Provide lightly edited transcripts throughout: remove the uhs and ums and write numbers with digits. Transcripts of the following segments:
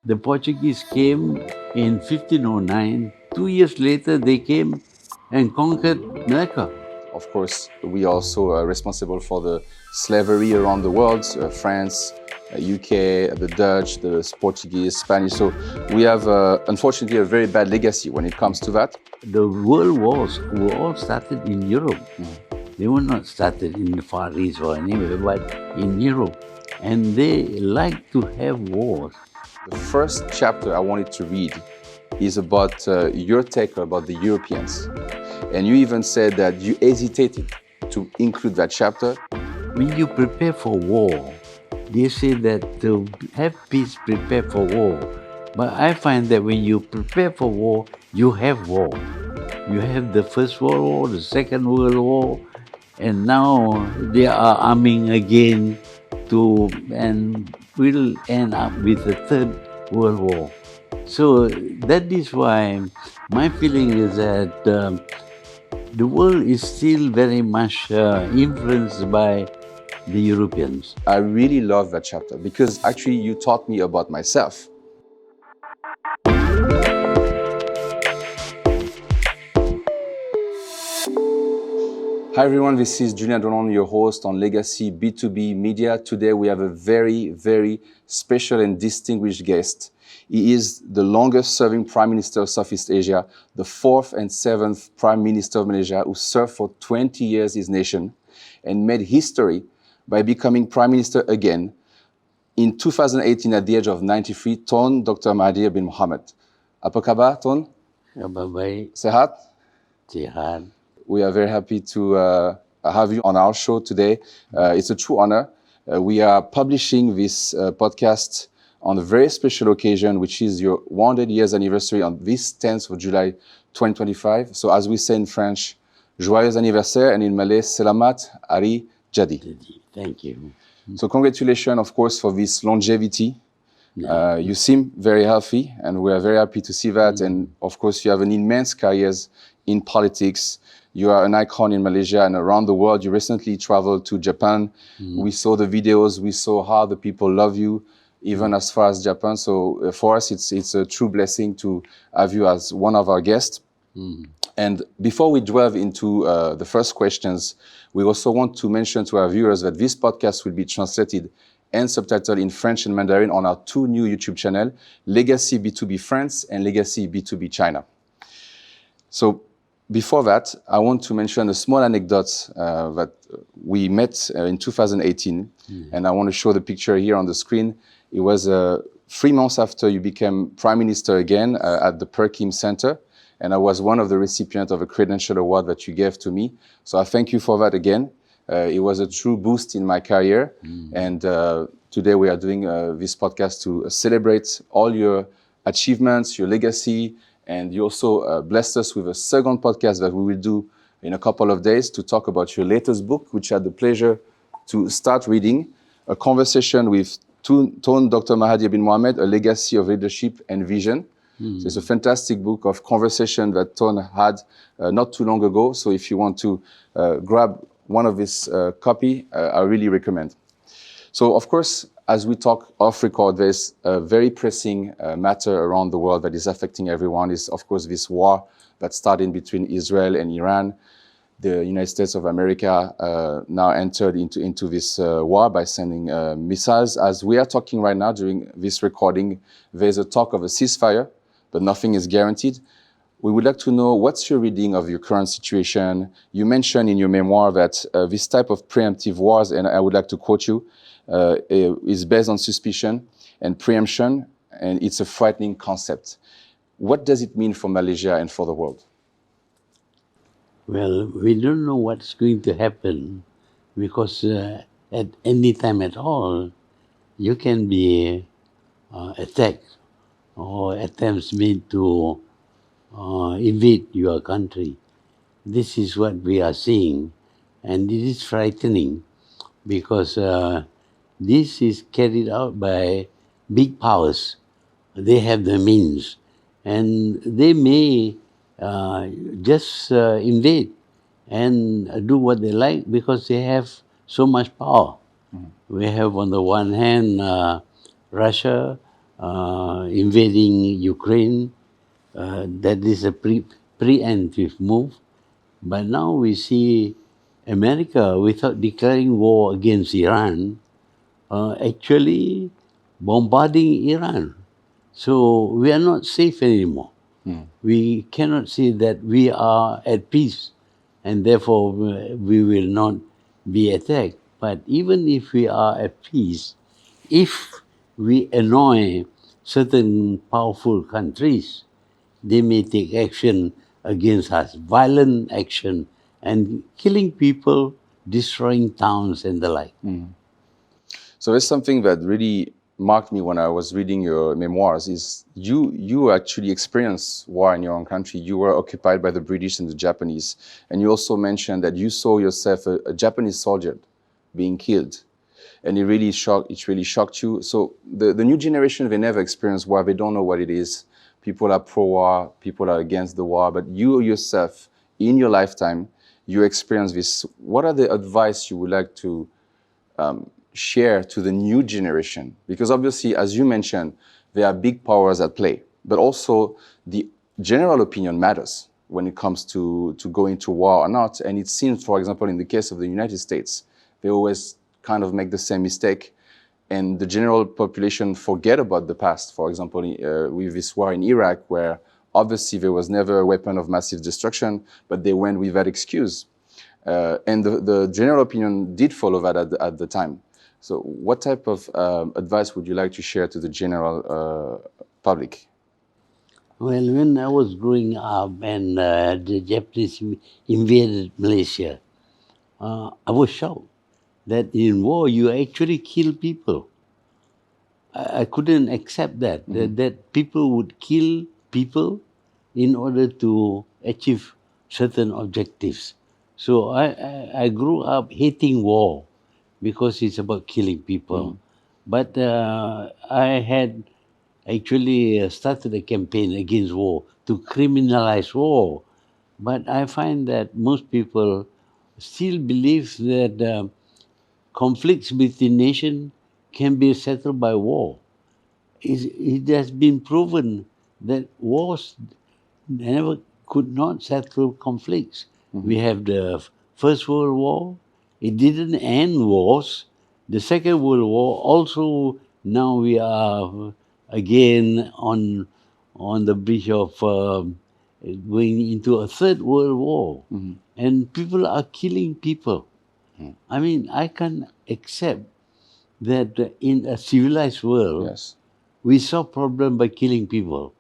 The Portuguese came in 1509. 2 years later, they came and conquered Malacca. Of course, we also are responsible for the slavery around the world, France, UK, the Dutch, the Portuguese, Spanish. So we have, unfortunately, a very bad legacy when it comes to that. The world wars were all started in Europe. They were not started in the Far East or anywhere, but in Europe. And they like to have wars. The first chapter I wanted to read is about your take about the Europeans. And you even said that you hesitated to include that chapter. When you prepare for war, they say that to have peace, prepare for war. But I find that when you prepare for war, you have war. You have the First World War, the Second World War, and now they are arming again and will end up with the Third World War. So that is why my feeling is that the world is still very much influenced by the Europeans. I really love that chapter because actually you taught me about myself. Hi everyone, this is Julian Dolan, your host on Legacy B2B Media. Today we have a very, very special and distinguished guest. He is the longest serving Prime Minister of Southeast Asia, the 4th and 7th Prime Minister of Malaysia, who served for 20 years his nation and made history by becoming Prime Minister again in 2018 at the age of 93, Tun Dr. Mahathir bin Mohamad. Apa khabar, Tun? Khabar baik, Sehat? sihat. We are very happy to have you on our show today. It's a true honor. We are publishing this podcast on a very special occasion, which is your 100 years anniversary on this 10th of July 2025. So as we say in French, joyeux anniversaire, and in Malay, selamat hari jadi. Thank you. So congratulations, of course, for this longevity. You seem very healthy, and we are very happy to see that. And of course, you have an immense career in politics. You are an icon in Malaysia and around the world. You recently traveled to Japan. We saw the videos. We saw how the people love you, even as far as Japan. So for us, it's a true blessing to have you as one of our guests. And before we delve into the first questions, we also want to mention to our viewers that this podcast will be translated and subtitled in French and Mandarin on our two new YouTube channels, Legacy B2B France and Legacy B2B China. So before that, I want to mention a small anecdote that we met in 2018, and I want to show the picture here on the screen. It was 3 months after you became Prime Minister again at the Perkim Center, and I was one of the recipients of a credential award that you gave to me. So I thank you for that again. It was a true boost in my career, and today we are doing this podcast to celebrate all your achievements, your legacy, and you also blessed us with a second podcast that we will do in a couple of days to talk about your latest book, which I had the pleasure to start reading, A Conversation with Tun Dr. Mahathir bin Mohamad, A Legacy of Leadership and Vision. So it's a fantastic book of conversation that Tun had not too long ago. So if you want to grab one of this copy, I really recommend. So of course, as we talk off record, there's a very pressing matter around the world that is affecting everyone. Is of course this war that started between Israel and Iran. The United States of America now entered into this war by sending missiles. As we are talking right now during this recording, there's a talk of a ceasefire, but nothing is guaranteed. We would like to know what's your reading of your current situation. You mentioned in your memoir that this type of preemptive wars, and I would like to quote you, is based on suspicion and preemption, and it's a frightening concept. What does it mean for Malaysia and for the world? Well, we don't know what's going to happen because at any time at all, you can be attacked or attempts made to invade your country. This is what we are seeing, and it is frightening because this is carried out by big powers. They have the means, and they may just invade and do what they like because they have so much power. We have on the one hand Russia, invading Ukraine. That is a preemptive move. But now we see America, without declaring war against Iran, actually bombarding Iran. So we are not safe anymore. We cannot say that we are at peace and therefore we will not be attacked. But even if we are at peace, if we annoy certain powerful countries, they may take action against us, violent action, and killing people, destroying towns and the like. So it's something that really marked me when I was reading your memoirs is you actually experienced war in your own country. You were occupied by the British and the Japanese. And you also mentioned that you saw yourself a Japanese soldier being killed. And it really shocked you. So the new generation, they never experienced war. They don't know what it is. People are pro-war, people are against the war. But you yourself, in your lifetime, you experienced this. What are the advice you would like to share to the new generation? Because obviously, as you mentioned, there are big powers at play, but also the general opinion matters when it comes to going to war or not. And it seems, for example, in the case of the United States, they always kind of make the same mistake, and the general population forget about the past. For example, with this war in Iraq, where obviously there was never a weapon of massive destruction, but they went with that excuse. And the general opinion did follow that at the time. So what type of advice would you like to share to the general public? Well, when I was growing up and the Japanese invaded Malaysia, I was shocked that in war you actually kill people. I couldn't accept that, that people would kill people in order to achieve certain objectives. So I grew up hating war because it's about killing people. But I had actually started a campaign against war to criminalize war. But I find that most people still believe that conflicts between nations can be settled by war. It has been proven that wars never could not settle conflicts. We have the First World War. It didn't end wars. The Second World War also, now we are again on the bridge of going into a Third World War. And people are killing people. I mean, I can accept that in a civilized world, Yes. we solve problem by killing people.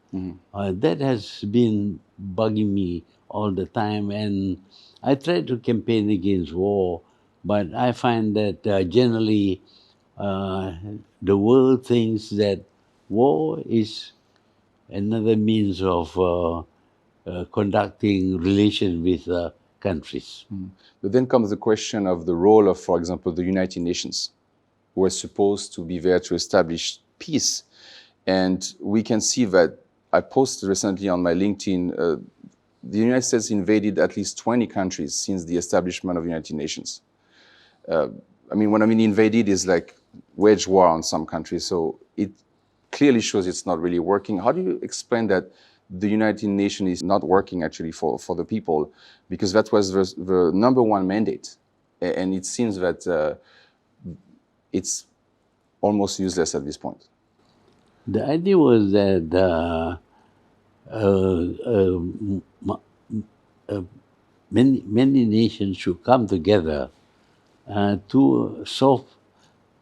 That has been bugging me all the time, and I try to campaign against war, but I find that generally the world thinks that war is another means of conducting relations with countries. But then comes the question of the role of, for example, the United Nations, who are supposed to be there to establish peace. And we can see that I posted recently on my LinkedIn, the United States invaded at least 20 countries since the establishment of the United Nations. I mean, when I mean invaded is like wage war on some countries. So it clearly shows it's not really working. How do you explain that the United Nations is not working actually for the people? Because that was the number one mandate. And it seems that it's almost useless at this point. The idea was that many nations should come together to solve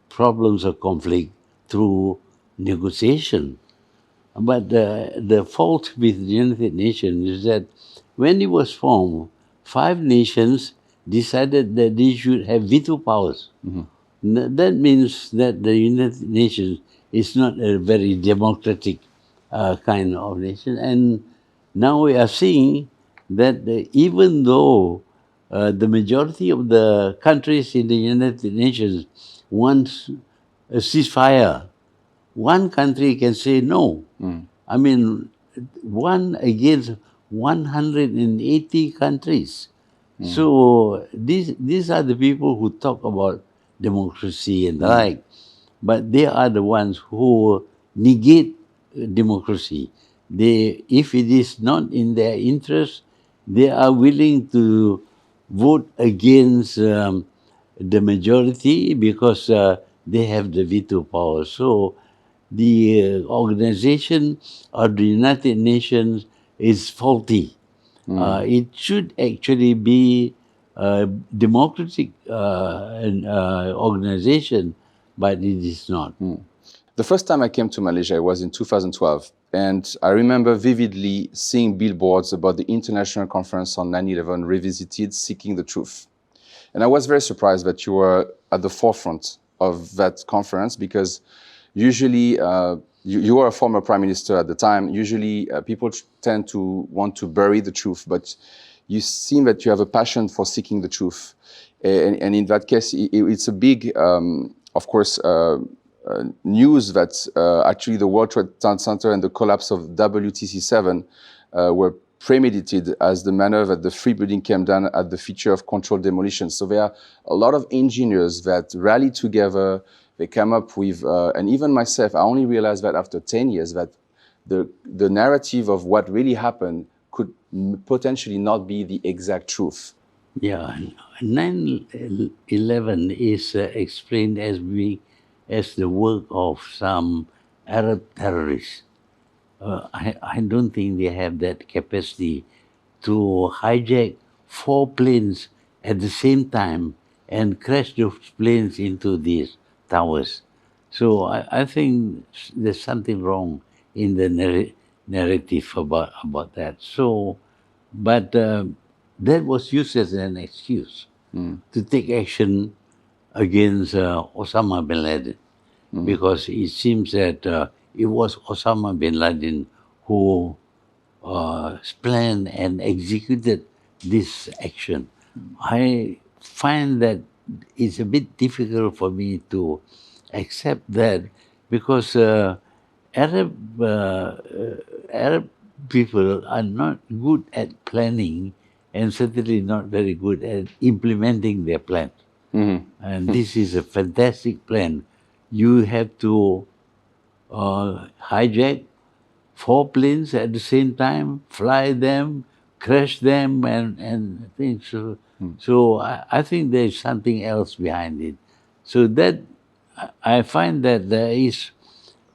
problems of conflict through negotiation. But the fault with the United Nations is that when it was formed, 5 nations decided that they should have veto powers. That means that the United Nations is not a very democratic kind of nation. And now we are seeing that even though the majority of the countries in the United Nations want a ceasefire, one country can say no. I mean, one against 180 countries. So these are the people who talk about democracy and the like, but they are the ones who negate democracy. If it is not in their interest, they are willing to vote against the majority because they have the veto power. So the organization of the United Nations is faulty. It should actually be a democratic organization, but it is not. The first time I came to Malaysia was in 2012, and I remember vividly seeing billboards about the International Conference on 9/11 Revisited, Seeking the Truth. And I was very surprised that you were at the forefront of that conference, because usually you were a former prime minister at the time. Usually people tend to want to bury the truth, but you seem that you have a passion for seeking the truth. And in that case, it's a big, of course, news that actually the World Trade Center and the collapse of WTC-7 were premeditated as the manner that the free building came down at the feature of controlled demolition. So there are a lot of engineers that rallied together. They came up with, and even myself, I only realized that after 10 years, that the narrative of what really happened could potentially not be the exact truth. Yeah, 9/11 is explained as the work of some Arab terrorists. I don't think they have that capacity to hijack 4 planes at the same time and crash those planes into these towers. So I think there's something wrong in the narrative about that. So, but that was used as an excuse to take action against Osama bin Laden, because it seems that it was Osama bin Laden who planned and executed this action. I find that it's a bit difficult for me to accept that, because Arab people are not good at planning, and certainly not very good at implementing their plan. And this is a fantastic plan. You have to hijack 4 planes at the same time, fly them, crash them, and things. So I think there is something else behind it. So that I find that there is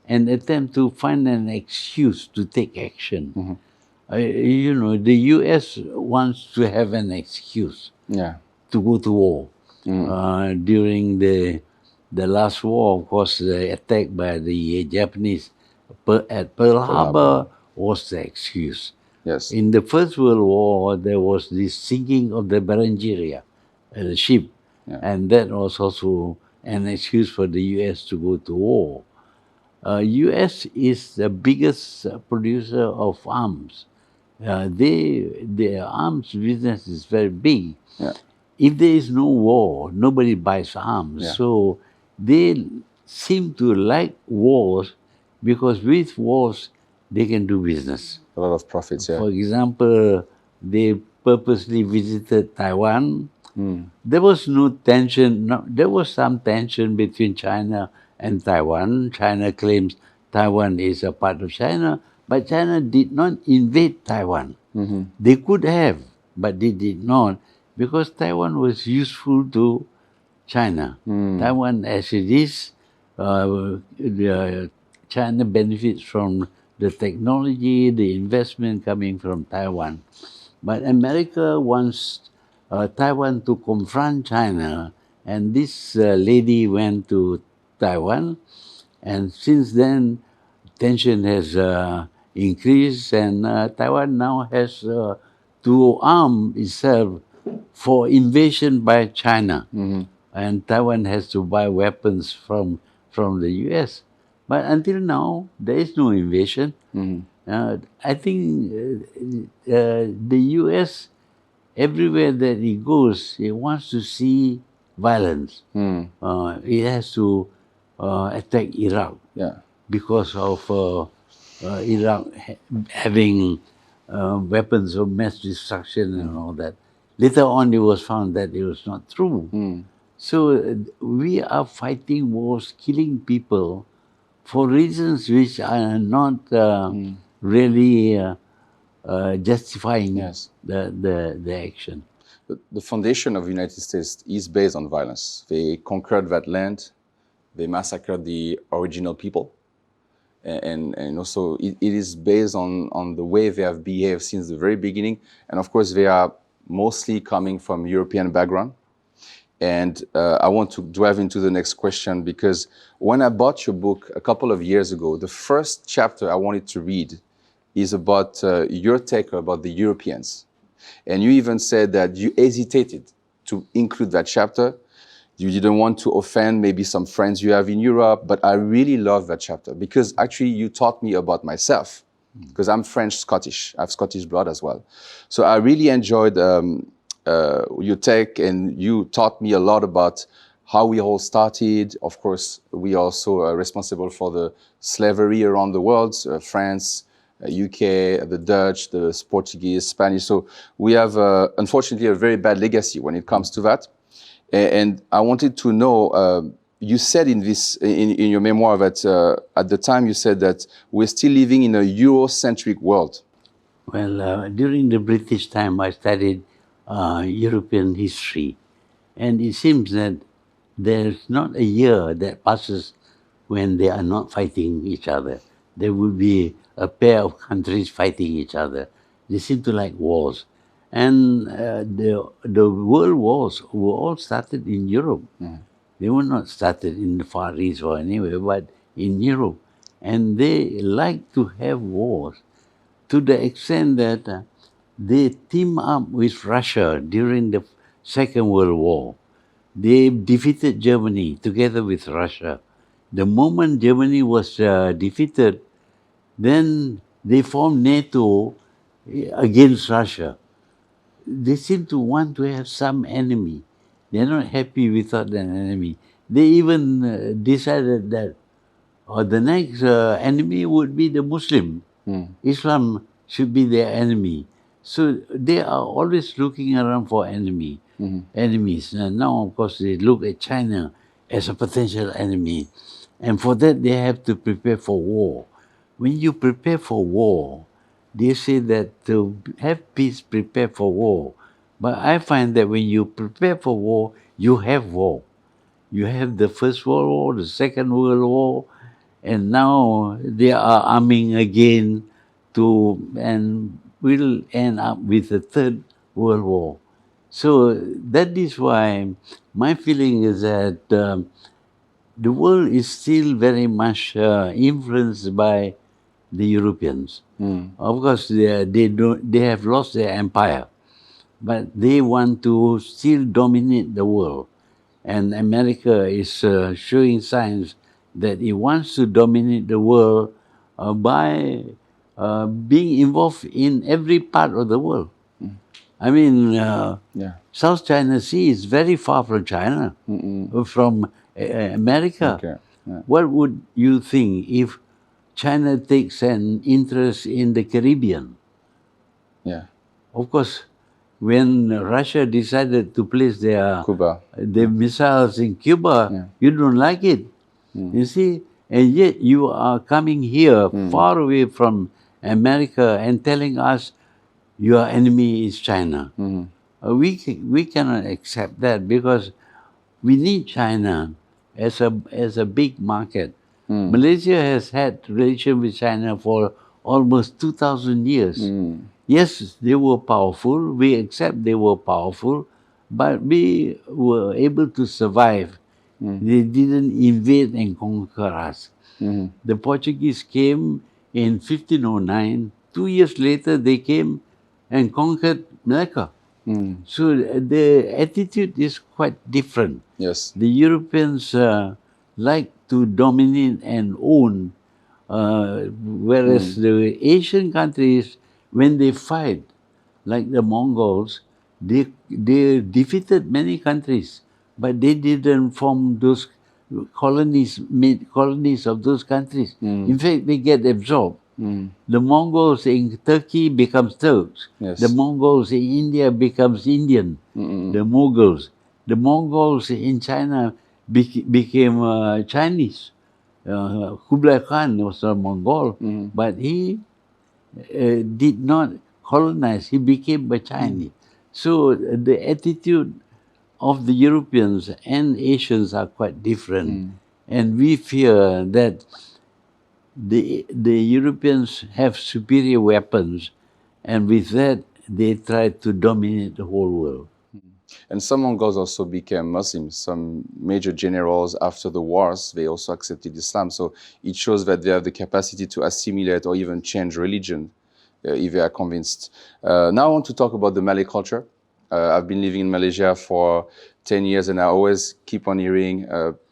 an attempt to find an excuse to take action. The U.S. wants to have an excuse to go to war. During the last war, of course, the attack by the Japanese at Pearl Harbor was the excuse. Yes. In the First World War, there was the sinking of the Berengaria, the ship, and that was also an excuse for the U.S. to go to war. U.S. is the biggest producer of arms. Their arms business is very big. If there is no war, nobody buys arms. So they seem to like wars, because with wars, they can do business. A lot of profits, For example, they purposely visited Taiwan. There was no tension. No, there was some tension between China and Taiwan. China claims Taiwan is a part of China, but China did not invade Taiwan. They could have, but they did not, because Taiwan was useful to China. Taiwan as it is, China benefits from the technology, the investment coming from Taiwan. But America wants Taiwan to confront China, and this lady went to Taiwan, and since then tension has increased, and Taiwan now has to arm itself for invasion by China, and Taiwan has to buy weapons from the U.S. But until now, there is no invasion. I think the U.S., everywhere that it goes, it wants to see violence. It has to attack Iraq because of Iraq having weapons of mass destruction and all that. Later on, it was found that it was not true. So we are fighting wars, killing people for reasons which are not really justifying Yes. the action. The foundation of the United States is based on violence. They conquered that land, they massacred the original people, and also it is based on the way they have behaved since the very beginning. And of course, they are mostly coming from European background. And I want to dive into the next question, because when I bought your book a couple of years ago, the first chapter I wanted to read is about your take about the Europeans. And you even said that you hesitated to include that chapter. You didn't want to offend maybe some friends you have in Europe, but I really love that chapter because actually you taught me about myself, because I'm French-Scottish. I have Scottish blood as well. So I really enjoyed your take, and you taught me a lot about how we all started. Of course, we also are responsible for the slavery around the world, France, UK, the Dutch, the Portuguese, Spanish. So we have, unfortunately, a very bad legacy when it comes to that. And I wanted to know, you said in your memoir that at the time you said that we're still living in a Eurocentric world. Well, during the British time, I studied European history. And it seems that there's not a year that passes when they are not fighting each other. There will be a pair of countries fighting each other. They seem to like wars. And the world wars were all started in Europe. They were not started in the Far East or anywhere, but in Europe. And they like to have wars to the extent that they team up with Russia during the Second World War. They defeated Germany together with Russia. The moment Germany was defeated, then they formed NATO against Russia. They seem to want to have some enemy. They're not happy without an enemy. They even decided that the next enemy would be the Muslim. Islam should be their enemy. So they are always looking around for enemies. And now, of course, they look at China as a potential enemy. And for that, they have to prepare for war. When you prepare for war, they say that to have peace, prepare for war. But I find that when you prepare for war, you have war. You have the First World War, the Second World War, and now they are arming again and will end up with the Third World War. So that is why my feeling is that the world is still very much influenced by the Europeans. Of course, they have lost their empire, but they want to still dominate the world. And America is showing signs that it wants to dominate the world by being involved in every part of the world. I mean, South China Sea is very far from China, from America. Okay. Yeah. What would you think if China takes an interest in the Caribbean? Yeah. Of course, when Russia decided to place their missiles in Cuba, you don't like it. You see? And yet you are coming here far away from America and telling us your enemy is China. We cannot accept that because we need China as a big market. Malaysia has had relations with China for almost 2,000 years. Yes, they were powerful. We accept they were powerful, but we were able to survive. They didn't invade and conquer us. The Portuguese came in 1509. 2 years later, they came and conquered Malacca. So the attitude is quite different. Yes. The Europeans like to dominate and own, whereas the Asian countries, when they fight, like the Mongols, they defeated many countries, but they didn't form those colonies, made colonies of those countries. In fact, they get absorbed. The Mongols in Turkey becomes Turks. Yes. The Mongols in India becomes Indian. The Mughals. The Mongols in China became Chinese. Kublai Khan was a Mongol, but he did not colonize. He became a Chinese. So the attitude of the Europeans and Asians are quite different. And we fear that the Europeans have superior weapons, and with that, they try to dominate the whole world. And some Mongols also became Muslims. Some major generals after the wars, they also accepted Islam. So it shows that they have the capacity to assimilate or even change religion if they are convinced. Now I want to talk about the Malay culture. I've been living in Malaysia for 10 years and I always keep on hearing,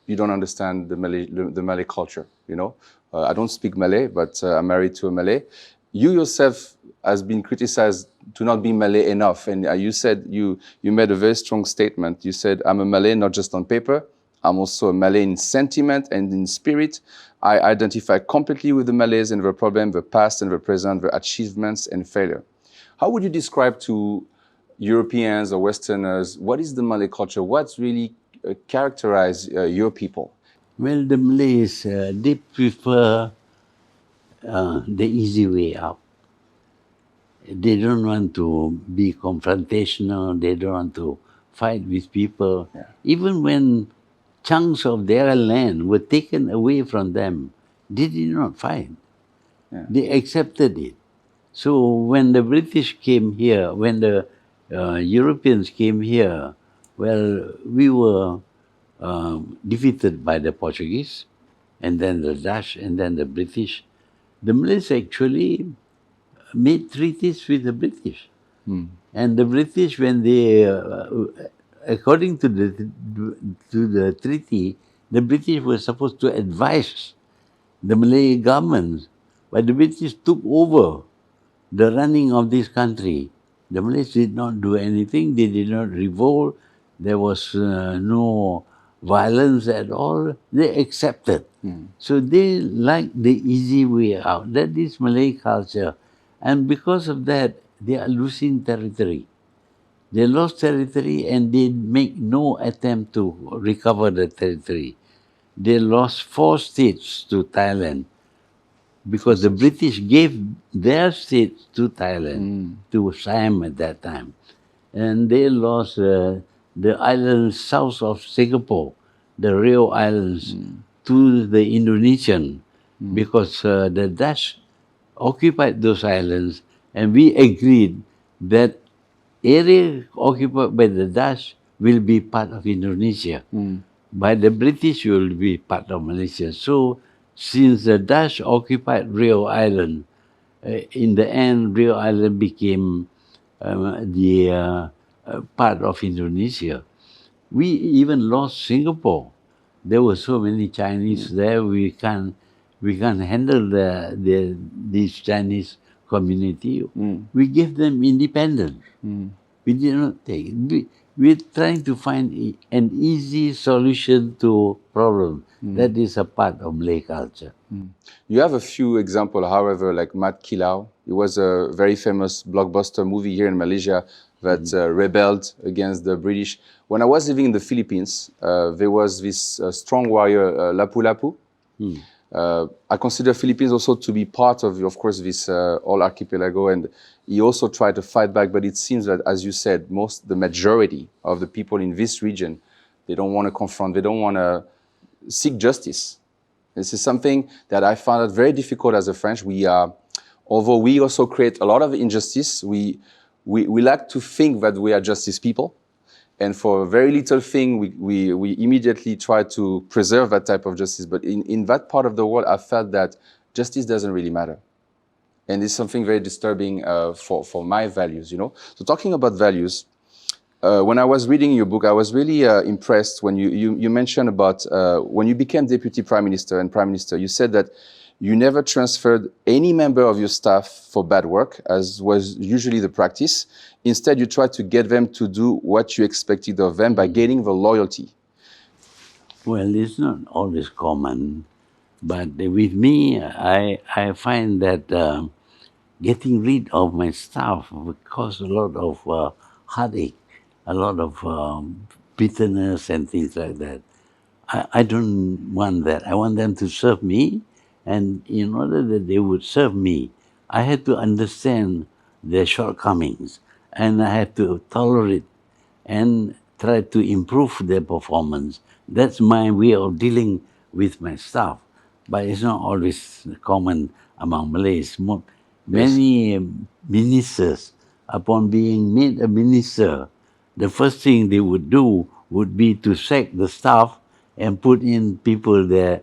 you don't understand the Malay culture, you know. I don't speak Malay, but I'm married to a Malay. You yourself has been criticized to not be Malay enough. And you said, you made a very strong statement. You said, I'm a Malay not just on paper, I'm also a Malay in sentiment and in spirit. I identify completely with the Malays and the problem, the past and the present, the achievements and failure. How would you describe to Europeans or Westerners, what is the Malay culture? What's really characterize your people? Well, the Malays, they prefer the easy way out. They don't want to be confrontational. They don't want to fight with people. Yeah. Even when chunks of their land were taken away from them, they did not fight. Yeah. They accepted it. So when the British came here, when the Europeans came here, well, we were defeated by the Portuguese, and then the Dutch, and then the British. The Malays actually made treaties with the British. And the British, when they, according to the treaty, the British were supposed to advise the Malay government, but the British took over the running of this country. The Malays did not do anything. They did not revolt. There was no violence at all. They accepted. So they like the easy way out. That is Malay culture. And because of that, they are losing territory. They lost territory and they make no attempt to recover the territory. They lost 4 states to Thailand because the British gave their states to Thailand, to Siam at that time. And they lost the islands south of Singapore, the Rio Islands, to the Indonesian because the Dutch occupied those islands, and we agreed that area occupied by the Dutch will be part of Indonesia. By the British will be part of Malaysia. So since the Dutch occupied Rio Island, in the end Rio Island became the part of Indonesia. We even lost Singapore. There were so many Chinese there. We can't handle this Chinese community. We gave them independence. We did not take it. We're trying to find an easy solution to problem. That is a part of Malay culture. You have a few examples, however, like Mat Kilau. It was a very famous blockbuster movie here in Malaysia that rebelled against the British. When I was living in the Philippines, there was this strong warrior, Lapu Lapu. I consider Philippines also to be part of course, this whole archipelago, and he also tried to fight back, but it seems that, as you said, the majority of the people in this region, they don't want to confront, they don't want to seek justice. This is something that I found it very difficult as a French. Although we also create a lot of injustice, we like to think that we are justice people. And for a very little thing, we immediately try to preserve that type of justice. But in that part of the world, I felt that justice doesn't really matter. And it's something very disturbing for my values, you know. So talking about values, when I was reading your book, I was really impressed when you mentioned about when you became Deputy Prime Minister and Prime Minister, you said that you never transferred any member of your staff for bad work, as was usually the practice. Instead, you tried to get them to do what you expected of them by gaining the loyalty. Well, it's not always common, but with me, I find that getting rid of my staff would cause a lot of heartache, a lot of bitterness and things like that. I don't want that. I want them to serve me, and in order that they would serve me, I had to understand their shortcomings, and I had to tolerate and try to improve their performance. That's my way of dealing with my staff. But it's not always common among Malays. Yes. Many ministers, upon being made a minister, the first thing they would do would be to sack the staff and put in people there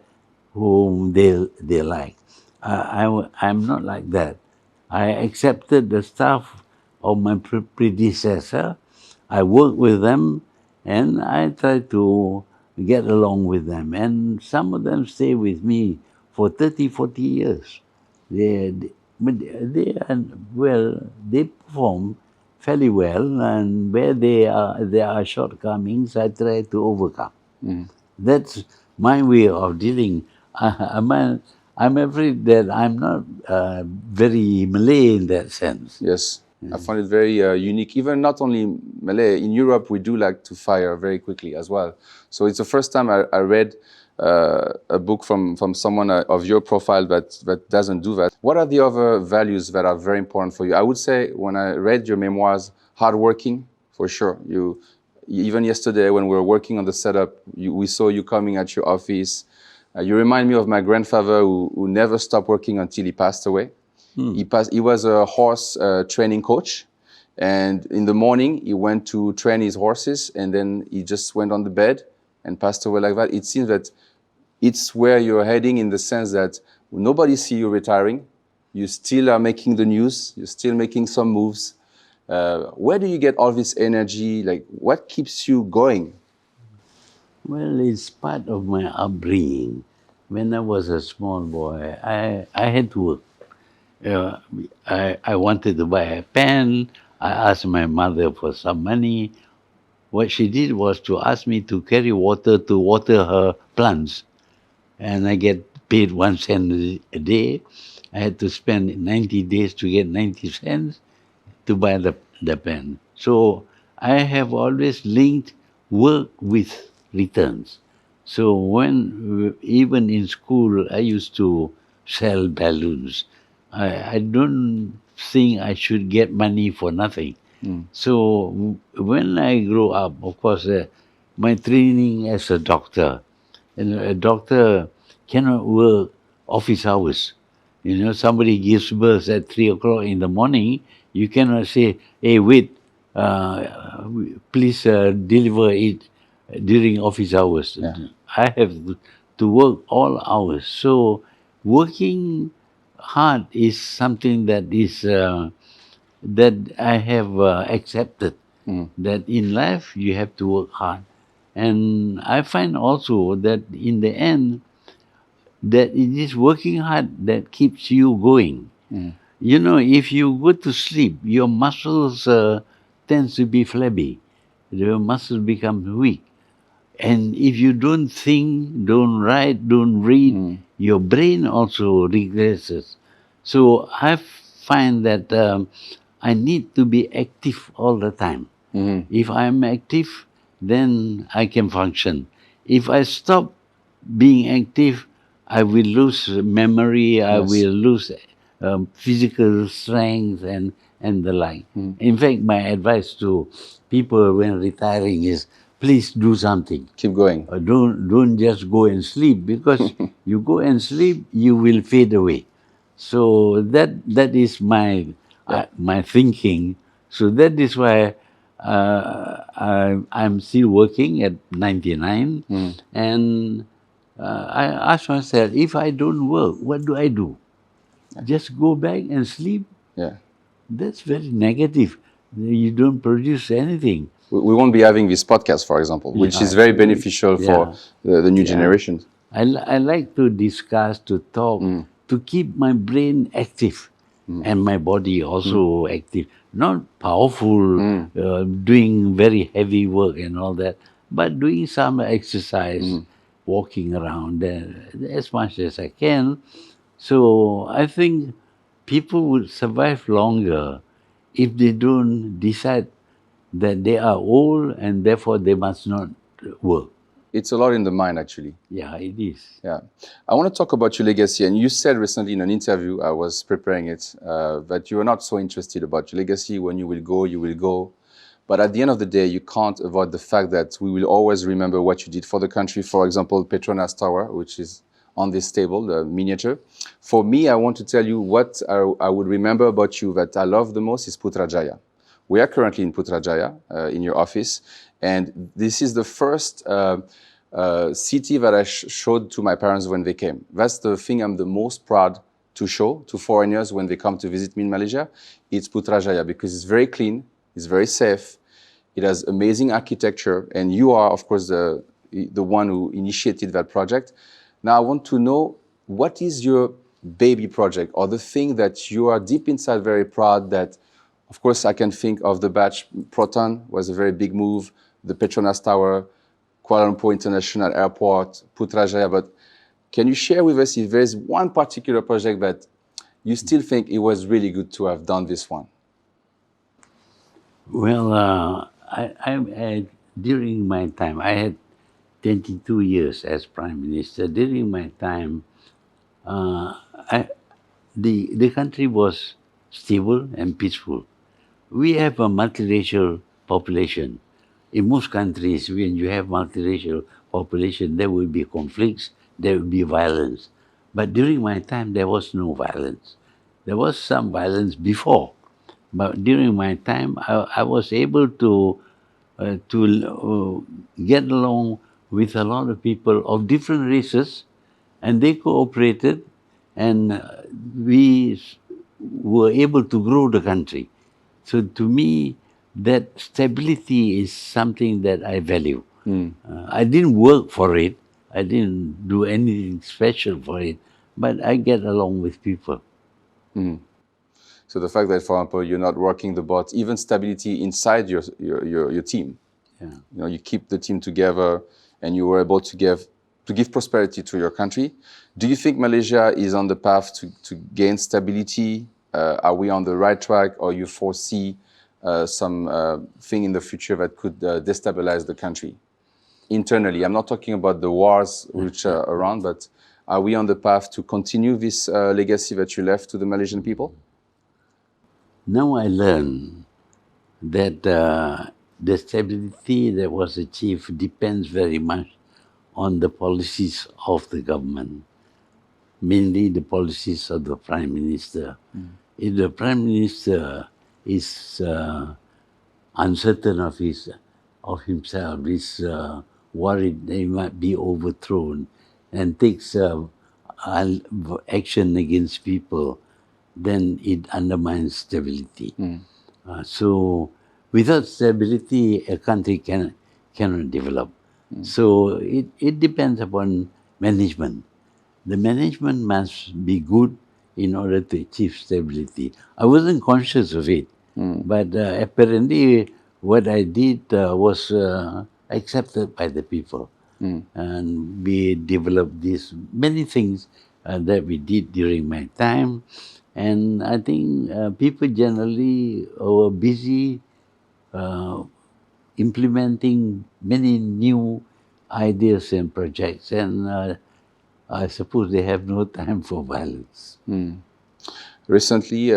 whom they like. I'm not like that. I accepted the staff of my predecessor. I work with them, and I try to get along with them. And some of them stay with me for 30, 40 years. They are, well, they perform fairly well, and where there are shortcomings, I try to overcome. That's my way of dealing. I'm afraid that I'm not very Malay in that sense. Yes, I find it very unique. Even not only Malay, in Europe we do like to fire very quickly as well. So it's the first time I read a book from someone of your profile that doesn't do that. What are the other values that are very important for you? I would say when I read your memoirs, hardworking, for sure. Even yesterday when we were working on the setup, we saw you coming at your office. You remind me of my grandfather who never stopped working until he passed away. He was a horse training coach, and in the morning he went to train his horses, and then he just went on the bed and passed away like that. It seems that it's where you're heading, in the sense that nobody see you retiring. You still are making the news. You're still making some moves. Where do you get all this energy? Like, what keeps you going? Well, it's part of my upbringing. When I was a small boy, I had to work. Uh, I wanted to buy a pen. I asked my mother for some money. What she did was to ask me to carry water to water her plants. And I get paid 1 cent a day. I had to spend 90 days to get 90 cents to buy the pen. So I have always linked work with returns. So when, even in school, I used to sell balloons. I don't think I should get money for nothing. So when I grew up, of course, my training as a doctor, and a doctor cannot work office hours. Somebody gives birth at 3 o'clock in the morning. You cannot say, "Hey, wait, please deliver it during office hours." Yeah. I have to work all hours. So working hard is something that I have accepted. That in life you have to work hard. And I find also that in the end, that it is working hard that keeps you going. If you go to sleep, your muscles tends to be flabby. Your muscles become weak. And if you don't think, don't write, don't read, your brain also regresses. So I find that I need to be active all the time. If I'm active, then I can function. If I stop being active, I will lose memory, I Yes. will lose physical strength and the like. In fact, my advice to people when retiring is, please do something. Keep going. Don't just go and sleep, because you go and sleep, you will fade away. So that is my my thinking. So that is why I'm still working at 99, and I ask myself, if I don't work, what do I do? Just go back and sleep? Yeah. That's very negative. You don't produce anything. We won't be having this podcast, for example, which is very beneficial for the new generation. I like to discuss, to talk, to keep my brain active and my body also active. Not powerful, doing very heavy work and all that, but doing some exercise, walking around as much as I can. So I think people would survive longer if they don't decide that they are old and therefore they must not work. It's a lot in the mind, actually. Yeah, it is. Yeah. I want to talk about your legacy. And you said recently in an interview, I was preparing it, that you are not so interested about your legacy. When you will go, you will go. But at the end of the day, you can't avoid the fact that we will always remember what you did for the country. For example, Petronas Tower, which is on this table, the miniature. For me, I want to tell you what I would remember about you that I love the most is Putrajaya. We are currently in Putrajaya, in your office. And this is the first city that I showed to my parents when they came. That's the thing I'm the most proud to show to foreigners when they come to visit me in Malaysia. It's Putrajaya because it's very clean, it's very safe, it has amazing architecture, and you are, of course, the one who initiated that project. Now I want to know, what is your baby project, or the thing that you are deep inside very proud that, of course, I can think of the batch Proton was a very big move, the Petronas Tower, Kuala Lumpur International Airport, Putrajaya, but can you share with us if there's one particular project that you still think it was really good to have done this one? Well, during my time, I had 22 years as Prime Minister. During my time, the country was stable and peaceful. We have a multiracial population. In most countries, when you have multiracial population, there will be conflicts, there will be violence. But during my time, there was no violence. There was some violence before, but during my time, I was able to get along with a lot of people of different races, and they cooperated, and we were able to grow the country. So to me, that stability is something that I value. I didn't work for it. I didn't do anything special for it, but I get along with people. So the fact that, for example, you're not rocking the boat, even stability inside your team. Yeah. You know, you keep the team together, and you were able to give prosperity to your country. Do you think Malaysia is on the path to gain stability? Are we on the right track, or you foresee some thing in the future that could destabilize the country internally? I'm not talking about the wars which are around, but are we on the path to continue this legacy that you left to the Malaysian people? Now I learn that the stability that was achieved depends very much on the policies of the government, mainly the policies of the Prime Minister. If the Prime Minister is uncertain of himself, is worried that he might be overthrown, and takes action against people, then it undermines stability. So without stability, a country cannot develop. So it depends upon management. The management must be good in order to achieve stability. I wasn't conscious of it, but apparently what I did was accepted by the people. And we developed these many things that we did during my time. And I think people generally were busy implementing many new ideas and projects, and I suppose they have no time for violence. Recently,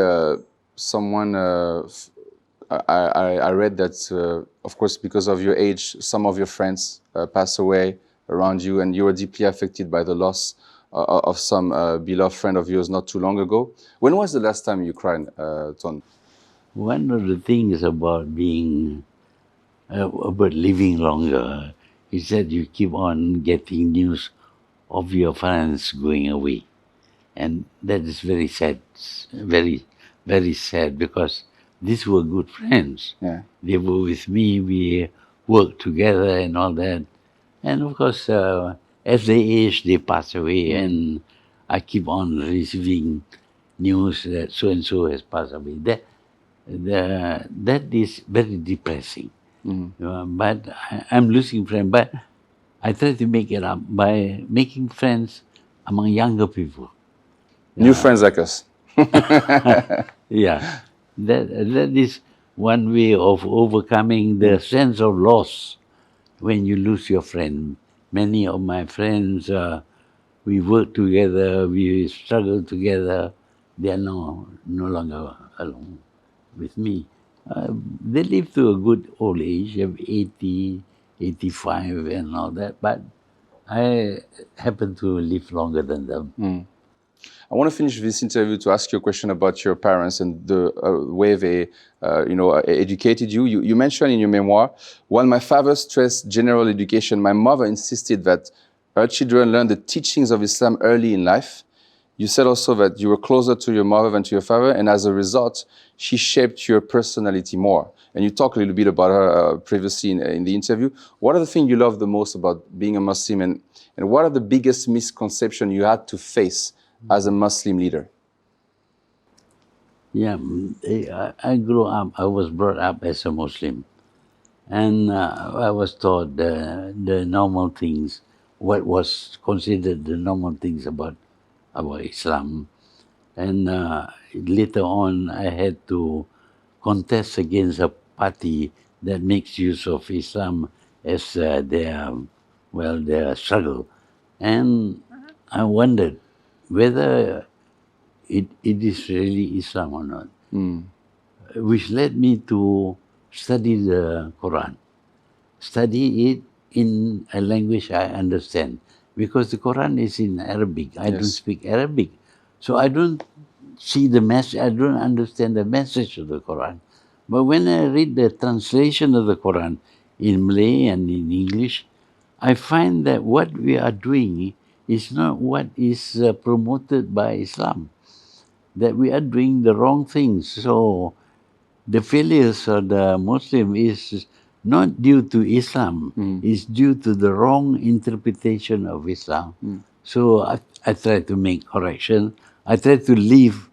someone, I read that, of course, because of your age, some of your friends passed away around you, and you were deeply affected by the loss of some beloved friend of yours not too long ago. When was the last time you cried, Tun? One of the things about about living longer is that you keep on getting news of your friends going away. And that is very sad, very, very sad, because these were good friends. Yeah. They were with me, we worked together and all that. And of course, as they age, they pass away, and I keep on receiving news that so-and-so has passed away. That is very depressing. But I'm losing friends. But I try to make it up by making friends among younger people. New friends like us. Yeah, that is one way of overcoming the sense of loss when you lose your friend. many of my friends, we work together, we struggle together. They are no longer along with me. They live to a good old age of 80, 85 and all that, but I happen to live longer than them. I want to finish this interview to ask you a question about your parents and the way they, educated you. You mentioned in your memoir, while my father stressed general education, my mother insisted that her children learn the teachings of Islam early in life. You said also that you were closer to your mother than to your father, and as a result, she shaped your personality more. And you talked a little bit about her previously in the interview. What are the things you love the most about being a Muslim, and what are the biggest misconceptions you had to face as a Muslim leader? Yeah, I grew up, I was brought up as a Muslim. And I was taught the normal things, what was considered the normal things about Islam. And later on, I had to contest against a party that makes use of Islam as their struggle. And I wondered whether it is really Islam or not, which led me to study the Quran. Study it in a language I understand, because the Quran is in Arabic. I don't speak Arabic, so I don't see the message. I don't understand the message of the Quran. But when I read the translation of the Quran in Malay and in English, I find that what we are doing is not what is promoted by Islam. That we are doing the wrong things. So the failures of the Muslim is not due to Islam, it's due to the wrong interpretation of Islam. So I try to make correction. I try to live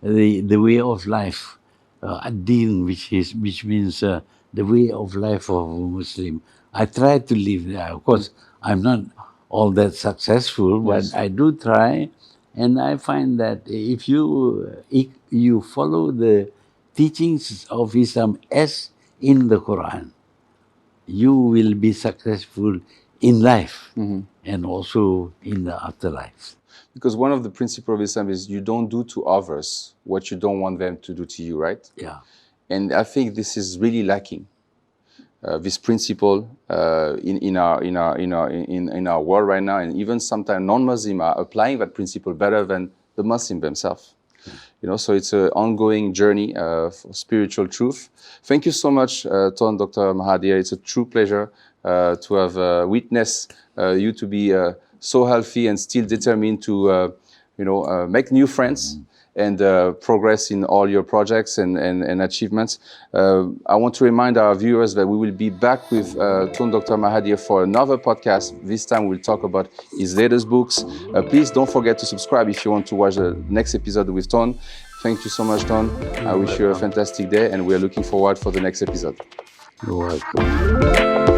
the way of life, ad-din, which means the way of life of a Muslim. I try to live there. Of course, I'm not all that successful, but I do try, and I find that if you follow the teachings of Islam as in the Quran, you will be successful in life and also in the afterlife. Because one of the principles of Islam is you don't do to others what you don't want them to do to you, right? Yeah. And I think this is really lacking. This principle in our world right now, and even sometimes non-Muslims are applying that principle better than the Muslim themselves. So it's an ongoing journey for spiritual truth. Thank you so much, Tun, Dr. Mahathir. It's a true pleasure to have witnessed you to be so healthy and still determined to, make new friends and progress in all your projects and achievements. I want to remind our viewers that we will be back with Tun Dr. Mahathir for another podcast. This time we'll talk about his latest books. Please don't forget to subscribe if you want to watch the next episode with Tun. Thank you so much, Tun. I wish you a fantastic day, and we are looking forward for the next episode. You're welcome.